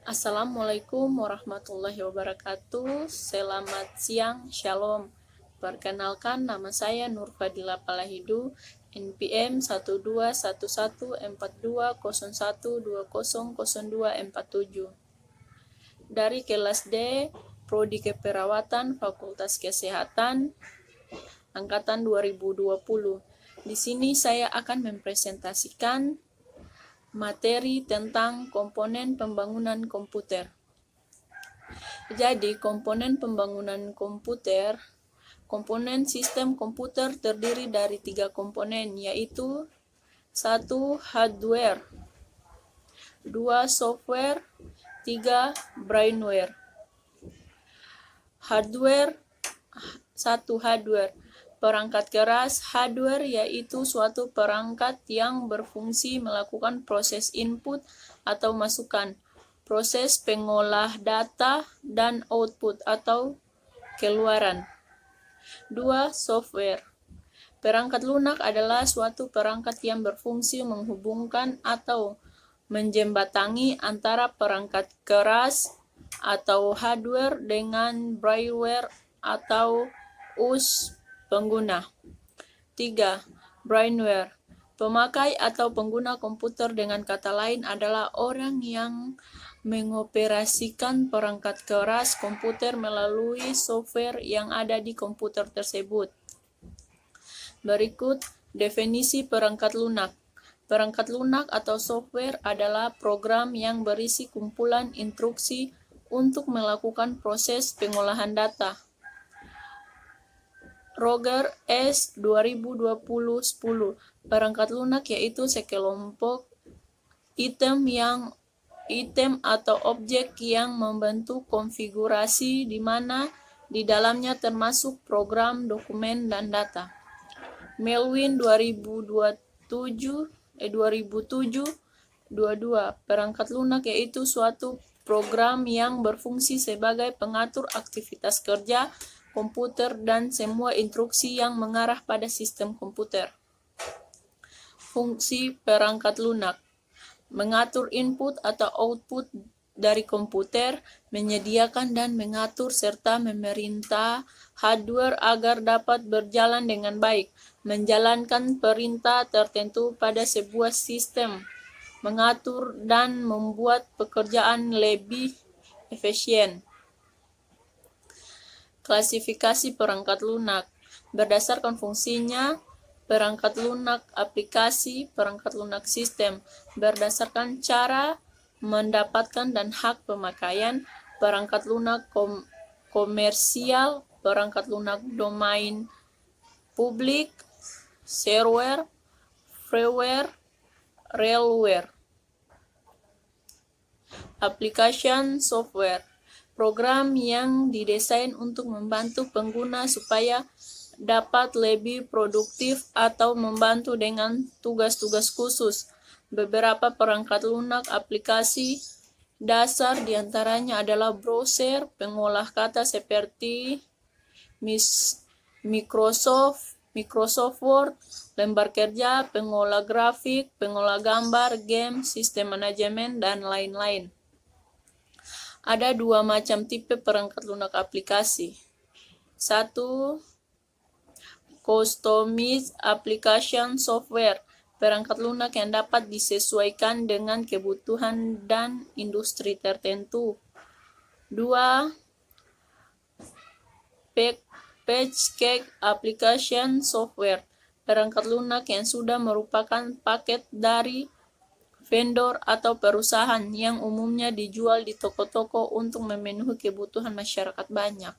Assalamualaikum warahmatullahi wabarakatuh. Selamat siang, shalom. Perkenalkan, nama saya Nur Fadila Palahidu, NPM 12114201200247 dari kelas D, Prodi Keperawatan, Fakultas Kesehatan, angkatan 2020. Di sini saya akan mempresentasikan materi tentang komponen pembangunan komputer. Jadi, komponen pembangunan komputer, komponen sistem komputer terdiri dari 3 komponen, yaitu 1. Hardware, 2. Software, 3. Brainware. Hardware. 1. Hardware. Perangkat keras. Hardware yaitu suatu perangkat yang berfungsi melakukan proses input atau masukan, proses pengolah data, dan output atau keluaran. 2. Software. Perangkat lunak adalah suatu perangkat yang berfungsi menghubungkan atau menjembatani antara perangkat keras atau hardware dengan brainware atau us pengguna. 3. Brainware. Pemakai atau pengguna komputer, dengan kata lain, adalah orang yang mengoperasikan perangkat keras komputer melalui software yang ada di komputer tersebut. Berikut definisi perangkat lunak. Perangkat lunak atau software adalah program yang berisi kumpulan instruksi untuk melakukan proses pengolahan data. Roger S. 2020-10. Perangkat lunak yaitu sekelompok item atau objek yang membentuk konfigurasi di mana di dalamnya termasuk program, dokumen, dan data. Melvin 2007-22. Perangkat lunak yaitu suatu program yang berfungsi sebagai pengatur aktivitas kerja komputer dan semua instruksi yang mengarah pada sistem komputer. Fungsi perangkat lunak: mengatur input atau output dari komputer, menyediakan dan mengatur serta memerintah hardware agar dapat berjalan dengan baik, menjalankan perintah tertentu pada sebuah sistem, mengatur dan membuat pekerjaan lebih efisien. Klasifikasi perangkat lunak berdasarkan fungsinya: perangkat lunak aplikasi, perangkat lunak sistem. Berdasarkan cara mendapatkan dan hak pemakaian: perangkat lunak komersial, perangkat lunak domain publik, shareware, freeware, railware. Application software: program yang didesain untuk membantu pengguna supaya dapat lebih produktif atau membantu dengan tugas-tugas khusus. Beberapa perangkat lunak aplikasi dasar diantaranya adalah browser, pengolah kata seperti Microsoft Word, lembar kerja, pengolah grafik, pengolah gambar, game, sistem manajemen, dan lain-lain. Ada 2 macam tipe perangkat lunak aplikasi. 1. Customized application software, perangkat lunak yang dapat disesuaikan dengan kebutuhan dan industri tertentu. 2. Packaged application software, perangkat lunak yang sudah merupakan paket dari vendor atau perusahaan yang umumnya dijual di toko-toko untuk memenuhi kebutuhan masyarakat banyak.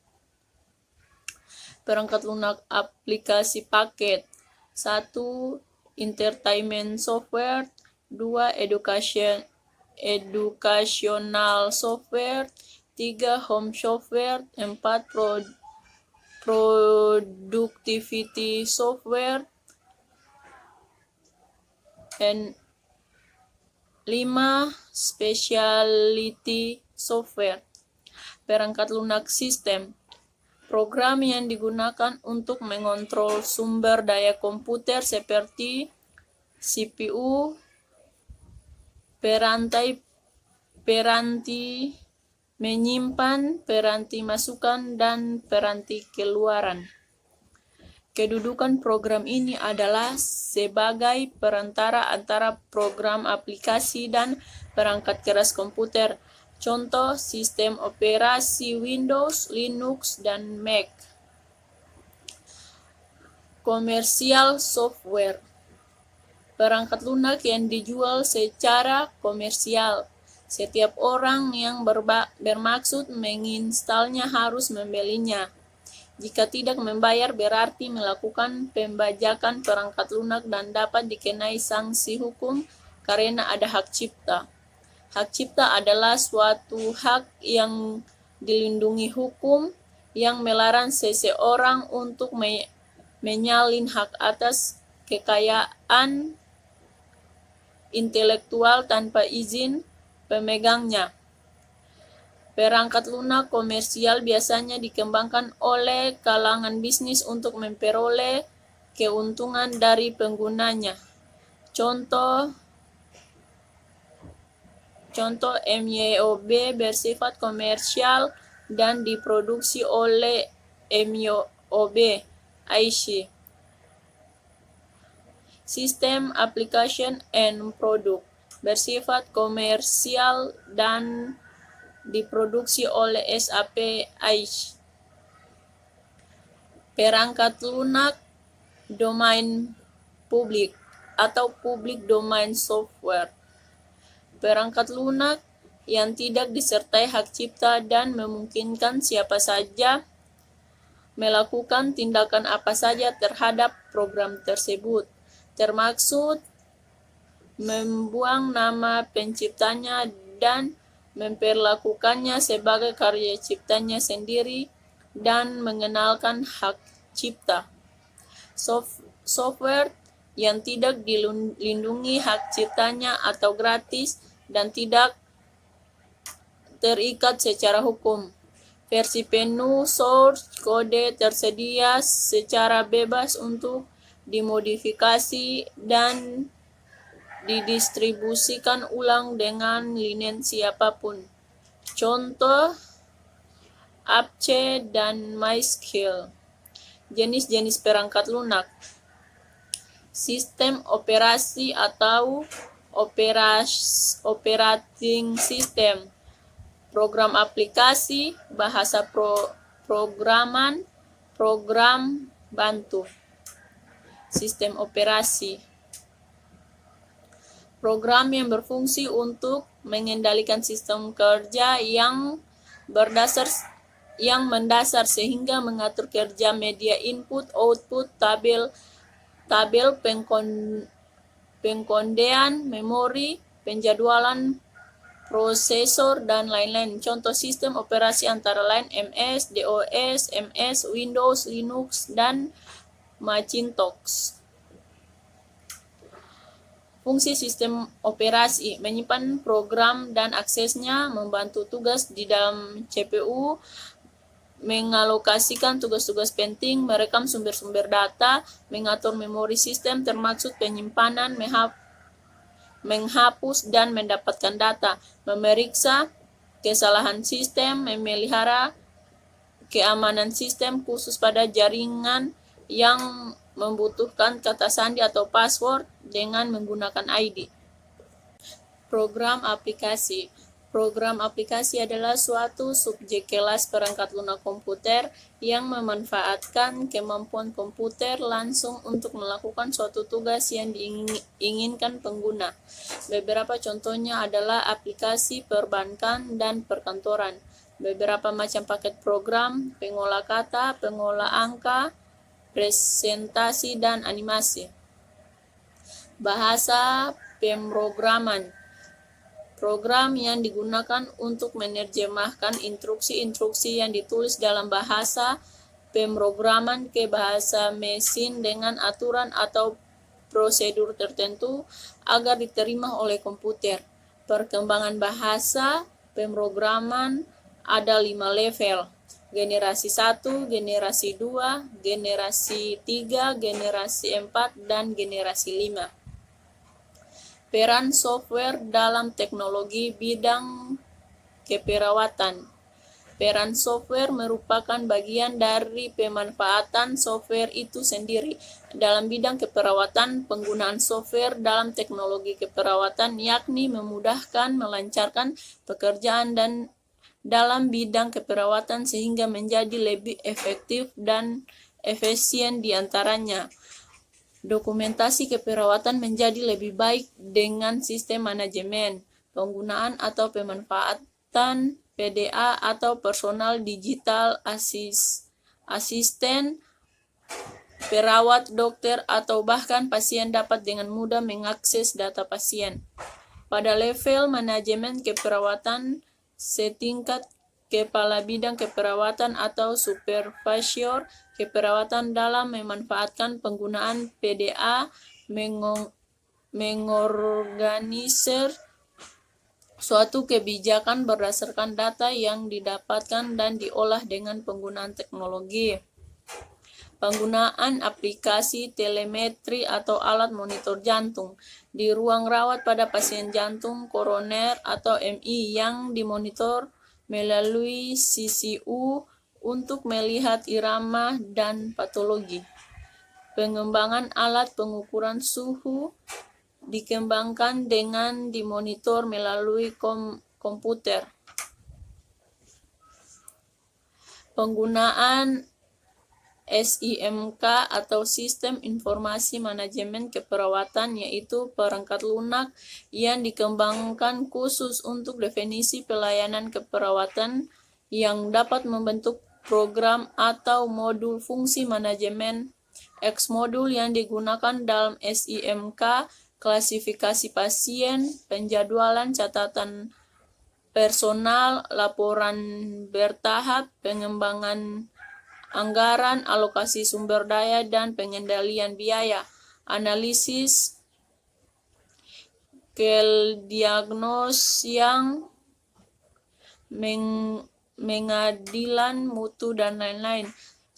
Perangkat lunak aplikasi paket: 1. Entertainment software, 2. Educational software, 3. Home software, 4. Productivity software, and 5. Specialty software. Perangkat lunak sistem: program yang digunakan untuk mengontrol sumber daya komputer seperti CPU, perantai peranti menyimpan, peranti masukan, dan peranti keluaran. Kedudukan program ini adalah sebagai perantara antara program aplikasi dan perangkat keras komputer. Contoh, sistem operasi Windows, Linux, dan Mac. Komersial software. Perangkat lunak yang dijual secara komersial. Setiap orang yang bermaksud menginstalnya harus membelinya. Jika tidak membayar berarti melakukan pembajakan perangkat lunak dan dapat dikenai sanksi hukum karena ada hak cipta. Hak cipta adalah suatu hak yang dilindungi hukum yang melarang seseorang untuk menyalin hak atas kekayaan intelektual tanpa izin pemegangnya. Perangkat lunak komersial biasanya dikembangkan oleh kalangan bisnis untuk memperoleh keuntungan dari penggunanya. Contoh MYOB bersifat komersial dan diproduksi oleh MYOB IC. Sistem Application and Product bersifat komersial dan diproduksi oleh SAP IC. Perangkat lunak domain publik atau public domain software. Perangkat lunak yang tidak disertai hak cipta dan memungkinkan siapa saja melakukan tindakan apa saja terhadap program tersebut, termaksud membuang nama penciptanya dan memperlakukannya sebagai karya ciptanya sendiri dan mengenalkan hak cipta. Software yang tidak dilindungi hak ciptanya atau gratis dan tidak terikat secara hukum. Versi penuh source kode tersedia secara bebas untuk dimodifikasi dan didistribusikan ulang dengan lisensi apapun. Contoh, Apache dan MySQL. Jenis-jenis perangkat lunak. Sistem operasi atau operating system. Program aplikasi, bahasa programan, program bantu. Sistem operasi. Program yang berfungsi untuk mengendalikan sistem kerja yang mendasar sehingga mengatur kerja media input, output, tabel pengkondean, memori, penjadwalan, prosesor, dan lain-lain. Contoh sistem operasi antara lain MS, DOS, MS, Windows, Linux, dan Macintosh. Fungsi sistem operasi: menyimpan program dan aksesnya, membantu tugas di dalam CPU, mengalokasikan tugas-tugas penting, merekam sumber-sumber data, mengatur memori sistem termasuk penyimpanan, menghapus dan mendapatkan data, memeriksa kesalahan sistem, memelihara keamanan sistem khusus pada jaringan yang membutuhkan kata sandi atau password dengan menggunakan ID. Program aplikasi. Program aplikasi adalah suatu subjek kelas perangkat lunak komputer yang memanfaatkan kemampuan komputer langsung untuk melakukan suatu tugas yang diinginkan pengguna. Beberapa contohnya adalah aplikasi perbankan dan perkantoran, beberapa macam paket program, pengolah kata, pengolah angka, presentasi, dan animasi. Bahasa pemrograman. Program yang digunakan untuk menerjemahkan instruksi-instruksi yang ditulis dalam bahasa pemrograman ke bahasa mesin dengan aturan atau prosedur tertentu agar diterima oleh komputer. Perkembangan bahasa pemrograman ada 5 level: generasi 1, generasi 2, generasi 3, generasi 4, dan generasi 5. Peran software dalam teknologi bidang keperawatan. Peran software merupakan bagian dari pemanfaatan software itu sendiri. Dalam bidang keperawatan, penggunaan software dalam teknologi keperawatan yakni memudahkan, melancarkan pekerjaan dan dalam bidang keperawatan sehingga menjadi lebih efektif dan efisien diantaranya. Dokumentasi keperawatan menjadi lebih baik dengan sistem manajemen, penggunaan atau pemanfaatan PDA atau personal digital asisten, perawat, dokter, atau bahkan pasien dapat dengan mudah mengakses data pasien. Pada level manajemen keperawatan, setingkat kepala bidang keperawatan atau supervisor keperawatan dalam memanfaatkan penggunaan PDA mengorganisir suatu kebijakan berdasarkan data yang didapatkan dan diolah dengan penggunaan teknologi. Penggunaan aplikasi telemetri atau alat monitor jantung di ruang rawat pada pasien jantung koroner atau MI yang dimonitor melalui CCU untuk melihat irama dan patologi. Pengembangan alat pengukuran suhu dikembangkan dengan dimonitor melalui komputer. Penggunaan SIMK atau Sistem Informasi Manajemen Keperawatan, yaitu perangkat lunak yang dikembangkan khusus untuk definisi pelayanan keperawatan yang dapat membentuk program atau modul fungsi manajemen. X modul yang digunakan dalam SIMK, klasifikasi pasien, penjadwalan catatan personal, laporan bertahap, pengembangan anggaran, alokasi sumber daya, dan pengendalian biaya, analisis, diagnos yang mengadilan mutu, dan lain-lain.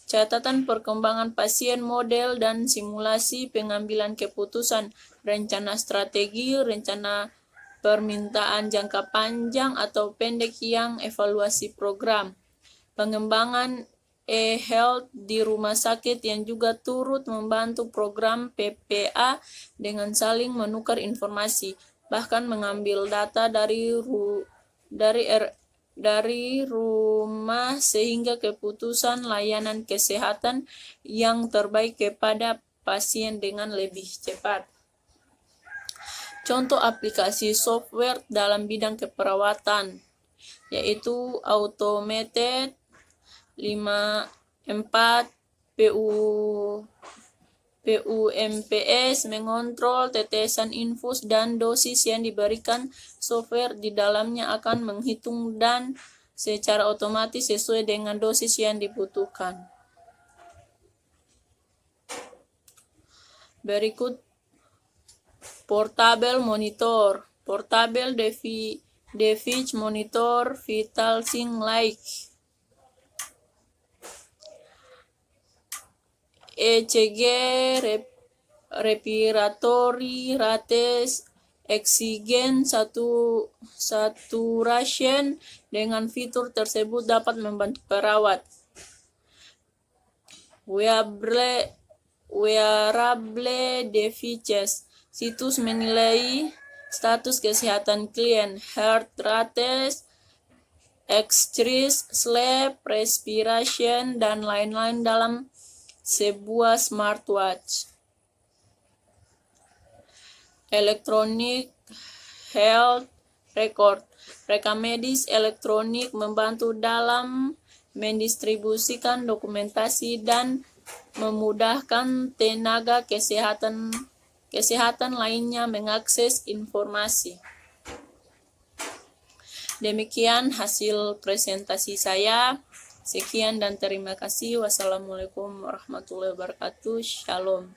Catatan perkembangan pasien, model, dan simulasi pengambilan keputusan, rencana strategi, rencana permintaan jangka panjang atau pendek yang evaluasi program. Pengembangan e-health di rumah sakit yang juga turut membantu program PPA dengan saling menukar informasi, bahkan mengambil data dari rumah sehingga keputusan layanan kesehatan yang terbaik kepada pasien dengan lebih cepat. Contoh aplikasi software dalam bidang keperawatan yaitu Automated 54 PUMPS mengontrol tetesan infus dan dosis yang diberikan. Software di dalamnya akan menghitung dan secara otomatis sesuai dengan dosis yang dibutuhkan. Berikut portable monitor. Portable device monitor vital sign like ECG, respiratory rate, oksigen saturation. Dengan fitur tersebut dapat membantu perawat. Wearable devices, situs menilai status kesehatan klien, heart rate, exercise, sleep, respiration, dan lain-lain dalam sebuah smartwatch. Electronic health record, rekam medis elektronik membantu dalam mendistribusikan dokumentasi dan memudahkan tenaga kesehatan lainnya mengakses informasi. Demikian hasil presentasi saya. Sekian dan terima kasih. Wassalamualaikum warahmatullahi wabarakatuh. Shalom.